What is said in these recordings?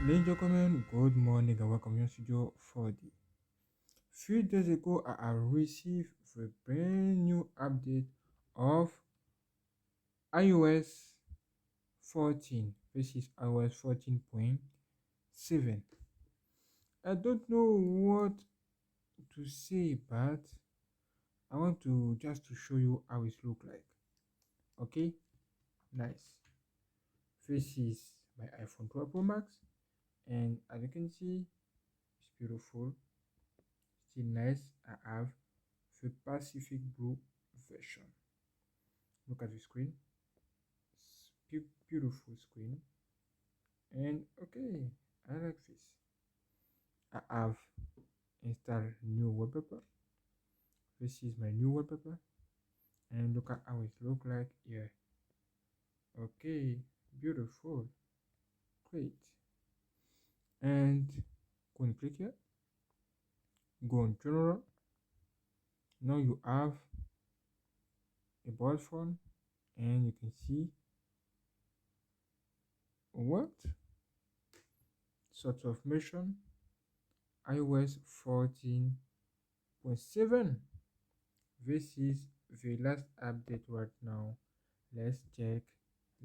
Ladies and gentlemen, good morning and welcome to Studio 4D. Few days ago, I have received a brand new update of iOS 14. This is iOS 14.7. I don't know what to say, but I want to just to show you how it look like. Okay, nice. This is my iPhone 12 Pro Max, and as you can see, it's beautiful. Still nice. I have the Pacific Blue version. Look at the screen. It's beautiful screen. And okay, I like this. I have installed new wallpaper. This is my new wallpaper. And look at how it look like here. Okay, beautiful. Great. And go and click here. Go on general. Now you have a board phone and you can see what sort of mission iOS 14.7. This is the last update right now. Let's check.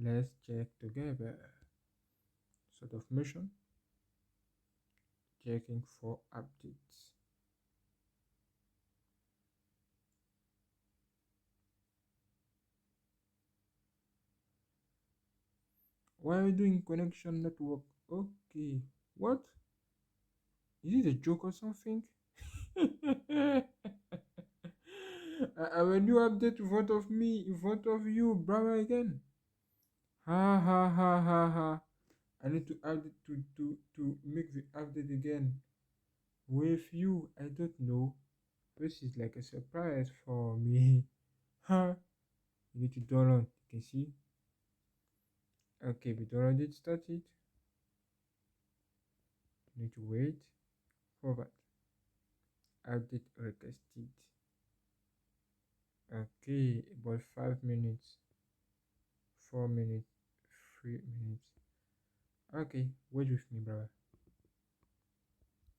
Let's check together. Sort of mission. Checking for updates. Why are you doing connection network? Okay. What? Is it a joke or something? I have a new update in front of me, in front of you, brother again. Ha ha ha ha ha. I need to add it to make the update again with you. I don't know. This is like a surprise for me. Huh? You need to download. You can see. Okay, we downloaded started. You need to wait for that. Update requested. Okay, about 5 minutes, 4 minutes, 3 minutes. Okay, wait with me, brother.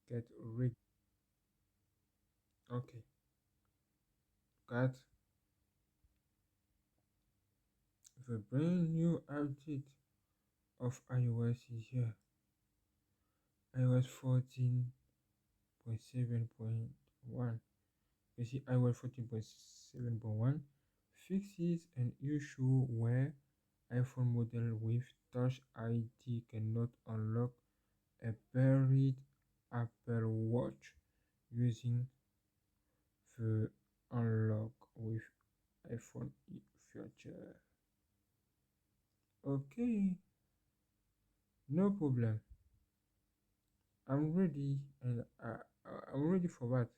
Get ready. Okay, got the brand new update of iOS is here. iOS 14.7.1. You see, iOS 14.7.1 fixes an issue where iPhone model with Touch ID cannot unlock a buried Apple Watch using the unlock with iPhone feature. Okay, no problem. I'm ready, and I'm ready for that.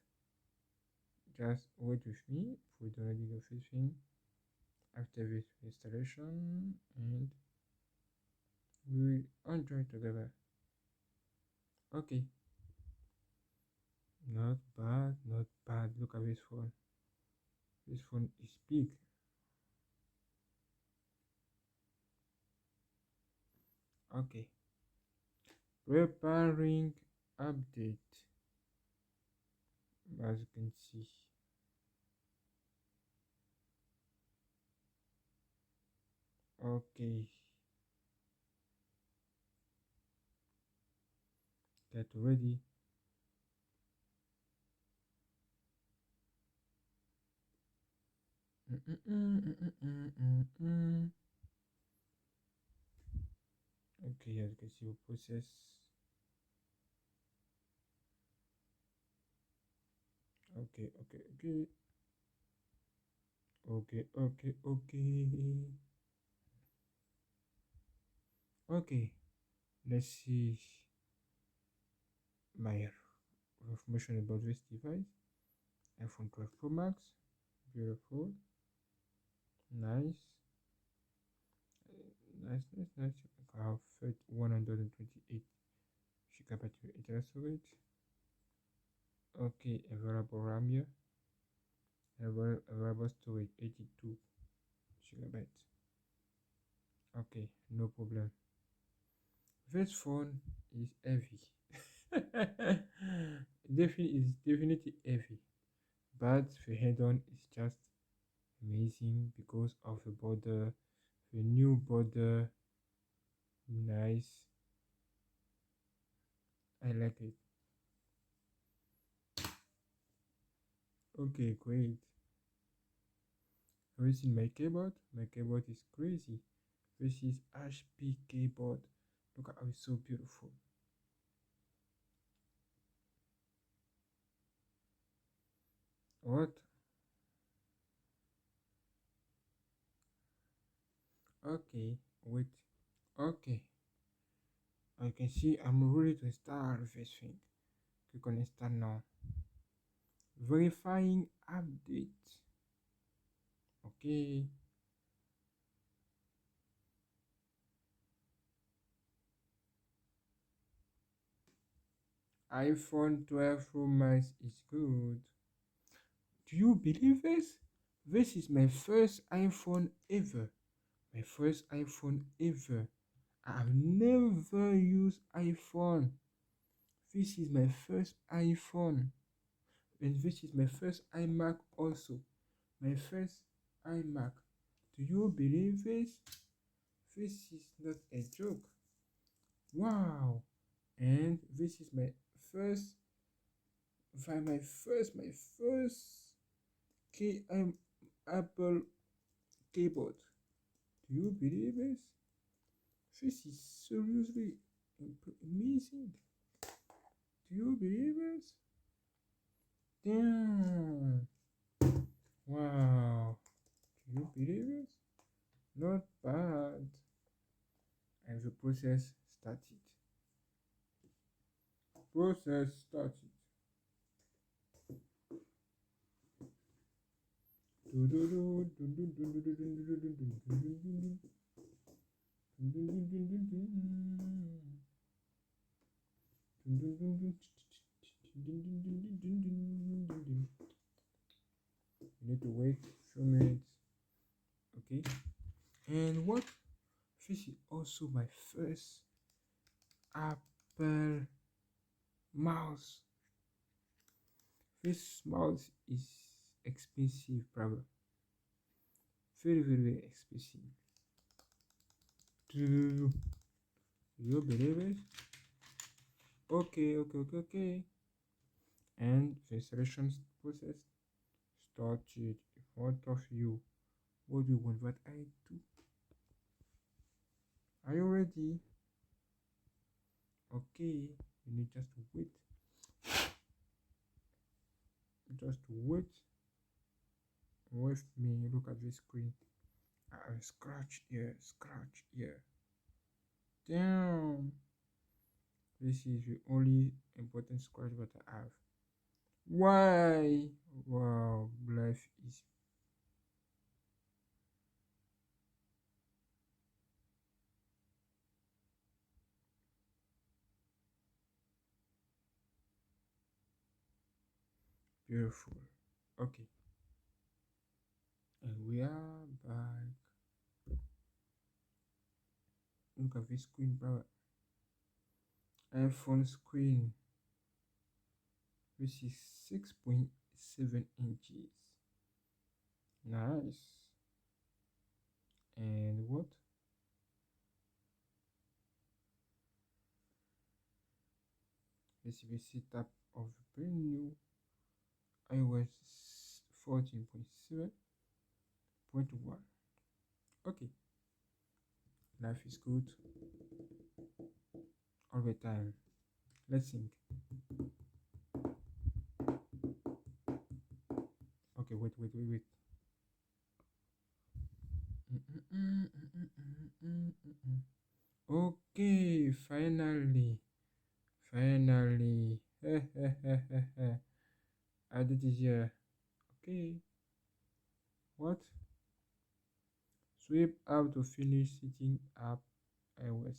Just wait with me for the ready of this thing after this installation, and we will enjoy together. Okay, not bad, not bad. Look at this phone. This phone is big. Okay, preparing update. As you can see, okay, get ready. Okay, as you can see, we process. Okay, okay, okay, okay, okay, okay, okay. Let's see my information about this device. iPhone 12 Pro Max, beautiful, nice, nice. I have 128 gigabyte internal storage. Okay, available RAM here. Available storage 82 gigabytes. Okay, no problem. This phone is heavy. Definitely, it's definitely heavy, but the head-on is just amazing because of the border, the new border. Nice, I like it. Okay, great. Have you seen my keyboard? My keyboard is crazy. This is HP keyboard. Look at how it's so beautiful. What? Okay, wait. Okay, I can see I'm ready to install this thing. Click on install now. Verifying update. Okay, iPhone 12 Pro Max is good. Do you believe this? This is my first iPhone ever. My first iPhone ever. I've never used iPhone. This is my first iPhone. And this is my first iMac also. My first iMac. Do you believe this? This is not a joke. Wow. And this is first, my first Apple keyboard. Do you believe this? This is seriously amazing. Do you believe this? Damn. Wow. Do you believe this? Not bad. And the process started. Process started. You need to wait a few minutes. Okay. And what? This is also my first Apple mouse. This mouse is expensive, brother. Very, very, very expensive. Do you believe it? Okay, okay, okay, okay. And the selection process started in front of you. What do you want that I do? Are you ready? Okay, you need just to wait. Just wait with me. Look at this screen. I scratch here, scratch here. Damn. This is the only important scratch that I have. Why? Wow, life is beautiful. Okay, and we are back. Look at this screen, bro. iPhone screen. This is 6.7 inches. Nice. And what? This is the setup of brand new iOS 14.7.1. Okay, life is good all the time. Let's think. Okay, wait. Okay, finally. I did it here. Okay, what? Swipe up to finish setting up iOS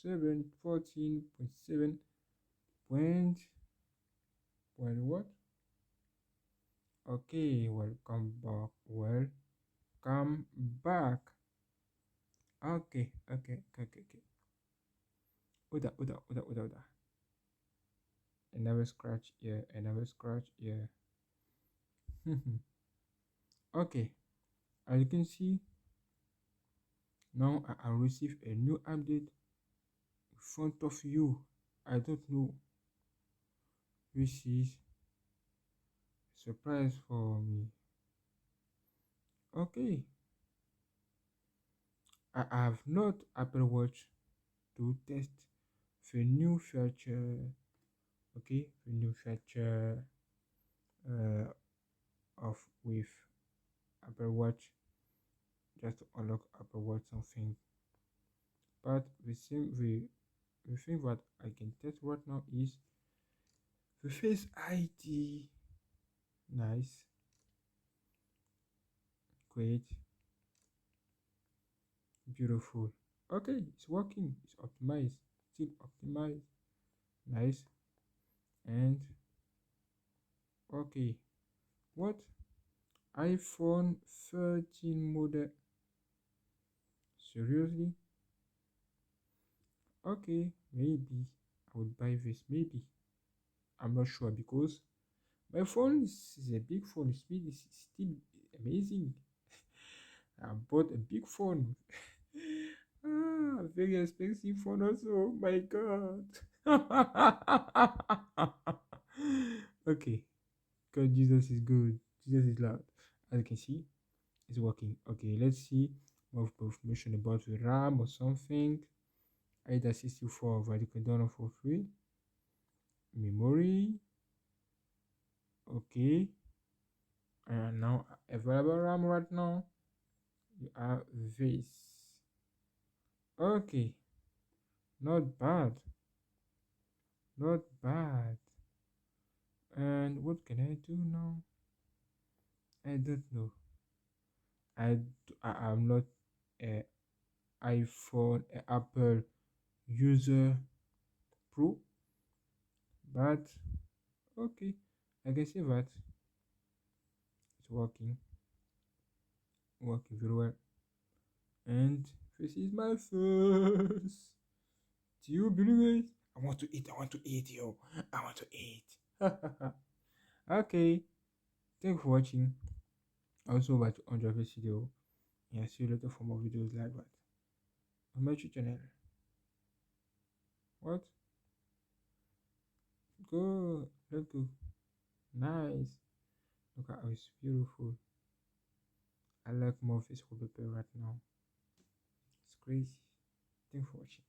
7 14.7 point what? Okay, welcome back. Welcome back. Okay. Oda, Oda, Oda, Oda, Oda. Another scratch here, another scratch here. Okay, as you can see, now I receive a new update in front of you. I don't know, which is a surprise for me. Okay, I have not Apple Watch to test the new feature. Okay, the new feature uh, of with Apple Watch, just to unlock Apple Watch something. But the thing that I can test right now is the Face ID. Nice, great, beautiful. Okay, it's working. It's optimized. Still optimized. Nice. And okay, what iPhone 13 model? Seriously? Okay, maybe I would buy this. Maybe I'm not sure because my phone is a big phone. Speed is still amazing. I bought a big phone. Very expensive phone also. My God. Okay, God, Jesus is good. Jesus is loud. As you can see, it's working. Okay, let's see more information about the RAM or something. Either 64 that you can download for free. Memory. Okay, and now available RAM right now. You have this. Okay, not bad. Not bad. And what can I do now? I don't know. I'm not a iPhone, a Apple user pro, but okay, I can see that it's working very well. And this is my first. Do you believe it? I want to eat, yo. I want to eat. Okay, thank you for watching. Also, about to enjoy this video. Yeah, see you later for more videos like that on my YouTube channel. What? Go, let's go. Nice. Look at how it's beautiful. I like more of this wallpaper right now. It's crazy. Thanks for watching.